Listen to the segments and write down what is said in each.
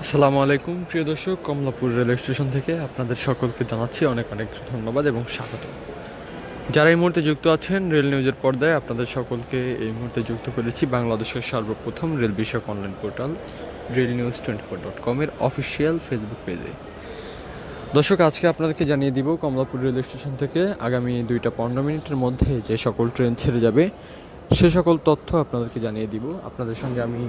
আসসালামু আলাইকুম প্রিয় দর্শক, কমলাপুর রেল স্টেশন থেকে আপনাদের সকলকে জানাচ্ছি অনেক অনেক ধন্যবাদ এবং স্বাগত। যারা এই মুহূর্তে যুক্ত আছেন রেল নিউজের পর্দায়, আপনাদের সকলকে এই মুহূর্তে যুক্ত করেছি বাংলাদেশের সর্বপ্রথম রেল বিষয়ক অনলাইন পোর্টাল railnews24.com এর অফিসিয়াল ফেসবুক পেজে। দর্শক, আজকে আপনাদেরকে জানিয়ে দিব কমলাপুর রেল স্টেশন থেকে আগামী 2:15 মধ্যে যে সকল ট্রেন ছেড়ে যাবে সে সকল তথ্য আপনাদেরকে জানিয়ে দিব। আপনাদের সঙ্গে আমি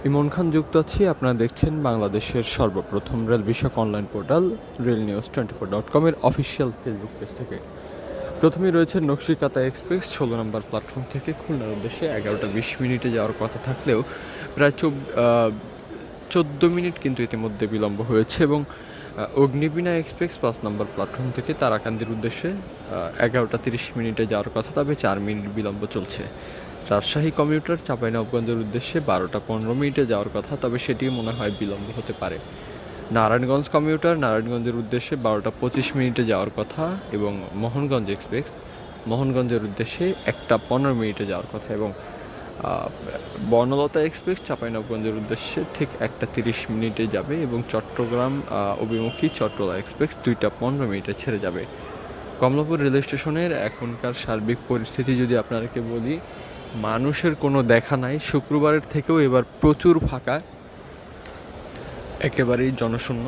ইমন খান যুক্ত আছি। আপনারা দেখছেন বাংলাদেশের সর্বপ্রথম রেল বিষয়ক অনলাইন পোর্টাল railnews24.com এর অফিসিয়াল ফেসবুক পেজ থেকে। প্রথমেই রয়েছে নকশিকাতা এক্সপ্রেস 16 নম্বর প্ল্যাটফর্ম থেকে খুলনার উদ্দেশ্যে 11টা 20 মিনিটে যাওয়ার কথা থাকলেও প্রায় 14 মিনিট কিন্তু ইতিমধ্যে বিলম্ব হয়েছে। এবং অগ্নিবীণা এক্সপ্রেস 5 নম্বর প্ল্যাটফর্ম থেকে তারাকান্দির উদ্দেশ্যে 11টা 30 মিনিটে যাওয়ার কথা, তবে 4 মিনিট বিলম্ব চলছে। রাজশাহী কমিউটার চাঁপাইনবাবগঞ্জের উদ্দেশ্যে 12টা 15 মিনিটে যাওয়ার কথা, তবে সেটিও মনে হয় বিলম্ব হতে পারে। নারায়ণগঞ্জ কমিউটার নারায়ণগঞ্জের উদ্দেশ্যে 12টা 25 মিনিটে যাওয়ার কথা এবং মোহনগঞ্জ এক্সপ্রেস মোহনগঞ্জের উদ্দেশ্যে 1টা 15 মিনিটে যাওয়ার কথা। এবং বর্ণলতা এক্সপ্রেস চাঁপাইনবাবগঞ্জের উদ্দেশ্যে ঠিক 1টা 30 মিনিটে যাবে এবং চট্টগ্রাম অভিমুখী চট্টলা এক্সপ্রেস 2টা 15 মিনিটে ছেড়ে যাবে। কমলাপুর রেল স্টেশনের এখনকার সার্বিক পরিস্থিতি যদি আপনাদেরকে বলি, মানুষের কোনো দেখা নাই। শুক্রবারের থেকেও এবার প্রচুর ফাঁকা, একেবারেই জনশূন্য।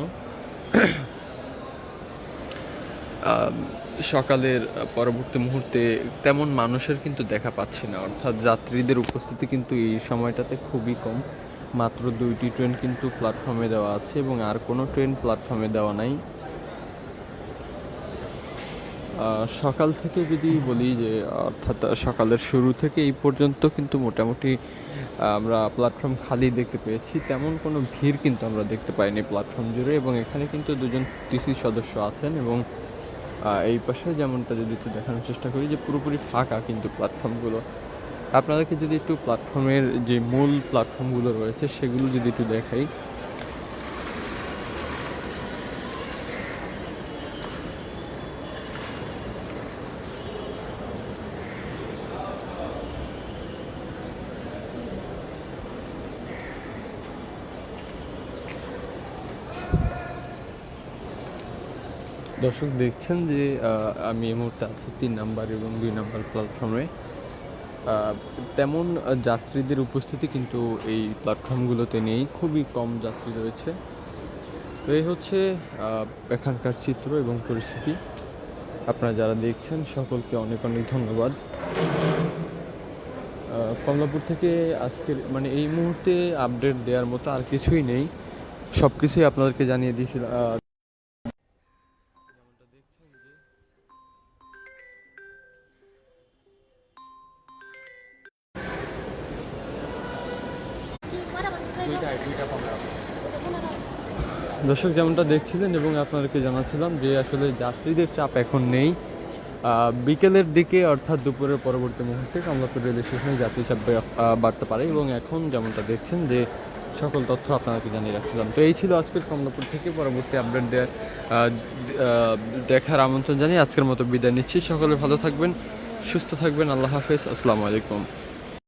সকালের পরবর্তী মুহূর্তে তেমন মানুষের কিন্তু দেখা পাচ্ছি না, অর্থাৎ যাত্রীদের উপস্থিতি কিন্তু এই সময়টাতে খুবই কম। মাত্র 2টি ট্রেন কিন্তু প্ল্যাটফর্মে দেওয়া আছে এবং আর কোনো ট্রেন প্ল্যাটফর্মে দেওয়া নাই। সকাল থেকে যদি বলি যে, অর্থাৎ সকালের শুরু থেকে এই পর্যন্ত কিন্তু মোটামুটি আমরা প্ল্যাটফর্ম খালি দেখতে পেয়েছি। তেমন কোনো ভিড় কিন্তু আমরা দেখতে পাইনি প্ল্যাটফর্ম জুড়ে। এবং এখানে কিন্তু দুজন টিসি সদস্য আছেন এবং এই পাশে যেমনটা যদি একটু দেখানোর চেষ্টা করি যে পুরোপুরি ফাঁকা কিন্তু প্ল্যাটফর্মগুলো। আপনাদেরকে যদি একটু প্ল্যাটফর্মের যে মূল প্ল্যাটফর্মগুলো রয়েছে সেগুলো যদি একটু দেখাই। দর্শক দেখছেন যে আমি এই মুহূর্তে আছি 3 নাম্বার এবং 2 নাম্বার প্ল্যাটফর্মে। তেমন যাত্রীদের উপস্থিতি কিন্তু এই প্ল্যাটফর্মগুলোতে নেই, খুবই কম যাত্রী রয়েছে। তো এই হচ্ছে এখানকার চিত্র এবং পরিস্থিতি। আপনারা যারা দেখছেন সকলকে অনেক অনেক ধন্যবাদ। কমলাপুর থেকে আজকের এই মুহূর্তে আপডেট দেওয়ার মতো আর কিছুই নেই, সব কিছুই আপনাদেরকে জানিয়ে দিয়েছিলাম। দর্শক যেমনটা দেখছিলেন এবং আপনাদেরকে জানাচ্ছিলাম যে আসলে যাত্রীদের চাপ এখন নেই। বিকেলের দিকে অর্থাৎ দুপুরের পরবর্তী মুহূর্তে কমলাপুর রেল স্টেশনে যাত্রী চাপ বাড়তে পারে এবং এখন যেমনটা দেখছেন যে সকল তথ্য আপনাদেরকে জানিয়ে রাখছিলাম। তো এই ছিল আজকের কমলাপুর থেকে পরবর্তী আপডেট দেখার আমন্ত্রণ জানিয়ে আজকের মতো বিদায় নিচ্ছি। সকলে ভালো থাকবেন, সুস্থ থাকবেন। আল্লাহ হাফেজ, আসসালামু আলাইকুম।